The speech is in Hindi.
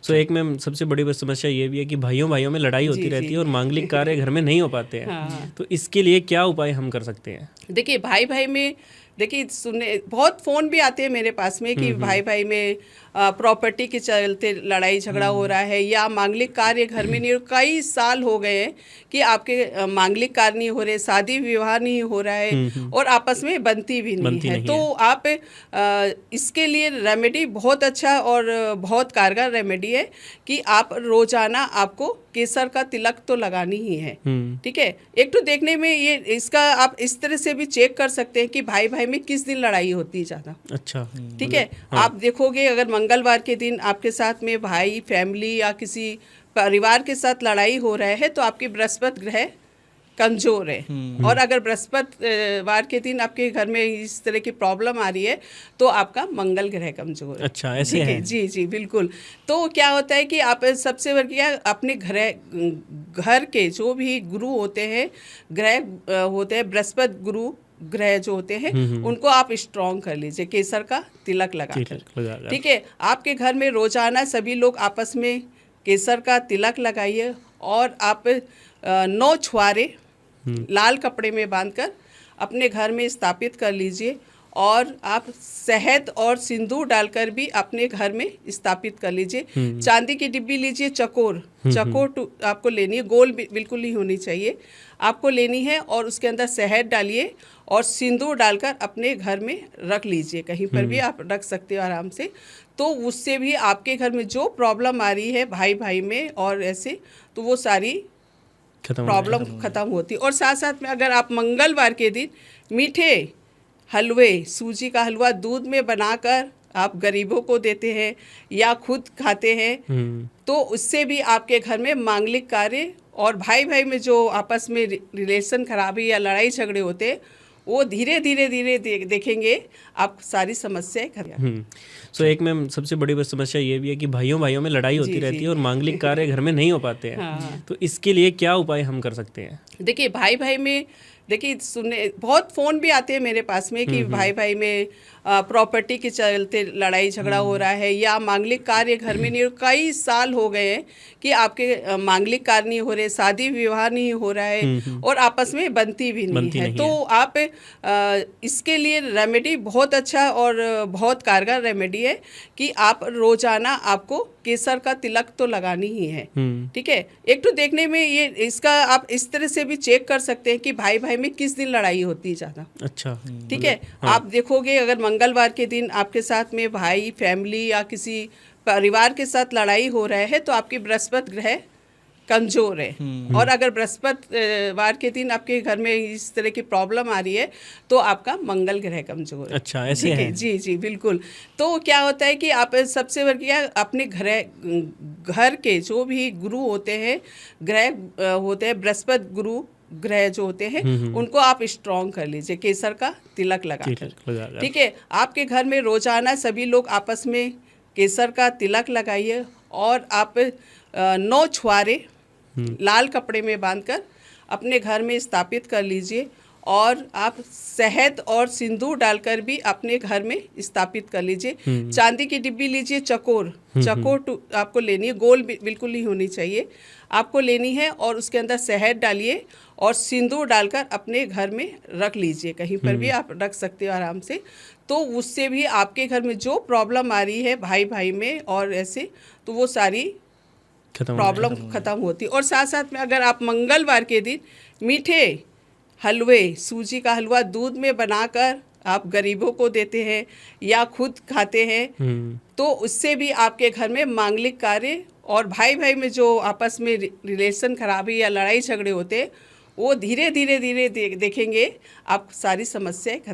सो एक मैम सबसे बड़ी समस्या ये भी है कि भाइयों भाइयों में लड़ाई होती रहती है और मांगलिक कार्य घर में नहीं हो पाते हैं। हाँ। तो इसके लिए क्या उपाय हम कर सकते हैं? देखिए भाई भाई में, देखिए सुनने बहुत फ़ोन भी आते हैं मेरे पास में कि भाई भाई में प्रॉपर्टी के चलते लड़ाई झगड़ा हो रहा है, या मांगलिक कार्य घर में नहीं हो, कई साल हो गए हैं कि आपके मांगलिक कार्य नहीं हो रहे, शादी विवाह नहीं हो रहा है और आपस में बनती भी नहीं है। तो आप इसके लिए रेमेडी बहुत अच्छा और बहुत कारगर रेमेडी है कि आप रोजाना आपको केसर का तिलक तो लगानी ही है। ठीक है, एक तो देखने में ये इसका आप इस तरह से भी चेक कर सकते हैं कि भाई भाई में किस दिन लड़ाई होती है ज़्यादा। अच्छा, ठीक है। हाँ। आप देखोगे अगर मंगलवार के दिन आपके साथ में भाई, फैमिली या किसी परिवार के साथ लड़ाई हो रहा है तो आपकी बृहस्पति ग्रह कमजोर है। और अगर बृहस्पति वार के दिन आपके घर में इस तरह की प्रॉब्लम आ रही है तो आपका मंगल ग्रह कमजोर है। अच्छा, ऐसे है? जी जी बिल्कुल। तो क्या होता है कि आप सबसे बढ़िया अपने घर के जो भी गुरु होते हैं, ग्रह होते हैं, बृहस्पति गुरु ग्रह जो होते हैं उनको आप स्ट्रॉन्ग कर लीजिए केसर का तिलक लगाकर। ठीक है, आपके घर में रोजाना सभी लोग आपस में केसर का तिलक लगाइए और आप 9 छुआरे लाल कपड़े में बांधकर अपने घर में स्थापित कर लीजिए और आप शहद और सिंदूर डालकर भी अपने घर में स्थापित कर लीजिए। चांदी की डिब्बी लीजिए, चकोर आपको लेनी है, गोल बिल्कुल नहीं होनी चाहिए, आपको लेनी है और उसके अंदर शहद डालिए और सिंदूर डालकर अपने घर में रख लीजिए। कहीं पर भी आप रख सकते हो आराम से। तो उससे भी आपके घर में जो प्रॉब्लम आ रही है भाई भाई में और ऐसे, तो वो सारी प्रॉब्लम खत्म होती। और साथ साथ में अगर आप मंगलवार के दिन मीठे हलवे, सूजी का हलवा दूध में बनाकर आप गरीबों को देते हैं या खुद खाते हैं तो उससे भी आपके घर में मांगलिक कार्य और भाई भाई में जो आपस में रिलेशन खराबी या लड़ाई झगड़े होते हैं वो धीरे धीरे देखेंगे आप सारी समस्याएं खत्म। सो एक मैम सबसे बड़ी समस्या ये भी है कि भाइयों भाइयों में लड़ाई होती रहती है और मांगलिक कार्य घर में नहीं हो पाते हैं। हाँ। तो इसके लिए क्या उपाय हम कर सकते हैं? देखिए भाई भाई में, देखिए सुनने बहुत फ़ोन भी आते हैं मेरे पास में कि भाई भाई में प्रॉपर्टी के चलते लड़ाई झगड़ा हो रहा है, या मांगलिक कार्य घर में नहीं हो, कई साल हो गए हैं कि आपके मांगलिक कार्य नहीं हो रहे, शादी विवाह नहीं हो रहा है और आपस में बनती भी नहीं है। तो आप इसके लिए रेमेडी बहुत अच्छा और बहुत कारगर रेमेडी है कि आप रोजाना आपको केसर का तिलक तो लगानी ही है। ठीक है, एक तो देखने में ये इसका आप इस तरह से भी चेक कर सकते हैं कि भाई भाई में किस दिन लड़ाई होती है ज़्यादा। अच्छा, ठीक है। हाँ। आप देखोगे अगर मंगलवार के दिन आपके साथ में भाई, फैमिली या किसी परिवार के साथ लड़ाई हो रहा है तो आपकी बृहस्पति ग्रह कमजोर है। और अगर बृहस्पति वार के दिन आपके घर में इस तरह की प्रॉब्लम आ रही है तो आपका मंगल ग्रह कमजोर है। अच्छा, ऐसे है? जी जी बिल्कुल। तो क्या होता है कि आप सबसे बढ़िया अपने घर के जो भी गुरु होते हैं, ग्रह होते हैं, बृहस्पति गुरु ग्रह जो होते हैं उनको आप स्ट्रॉन्ग कर लीजिए केसर का तिलक लगाकर। ठीक है, आपके घर में रोजाना सभी लोग आपस में केसर का तिलक लगाइए और आप 9 छुआरे लाल कपड़े में बांधकर अपने घर में स्थापित कर लीजिए और आप शहद और सिंदूर डालकर भी अपने घर में स्थापित कर लीजिए। चांदी की डिब्बी लीजिए, चकोर आपको लेनी है, गोल बिल्कुल नहीं होनी चाहिए, आपको लेनी है और उसके अंदर शहद डालिए और सिंदूर डालकर अपने घर में रख लीजिए। कहीं पर भी आप रख सकते हो आराम से। तो उससे भी आपके घर में जो प्रॉब्लम आ रही है भाई भाई में और ऐसे, तो वो सारी प्रॉब्लम खत्म होती। और साथ साथ में अगर आप मंगलवार के दिन मीठे हलवे, सूजी का हलवा दूध में बनाकर आप गरीबों को देते हैं या खुद खाते हैं तो उससे भी आपके घर में मांगलिक कार्य और भाई भाई में जो आपस में रिलेशन खराबी या लड़ाई झगड़े होते हैं वो धीरे धीरे देखेंगे आप सारी समस्याएं खत्म।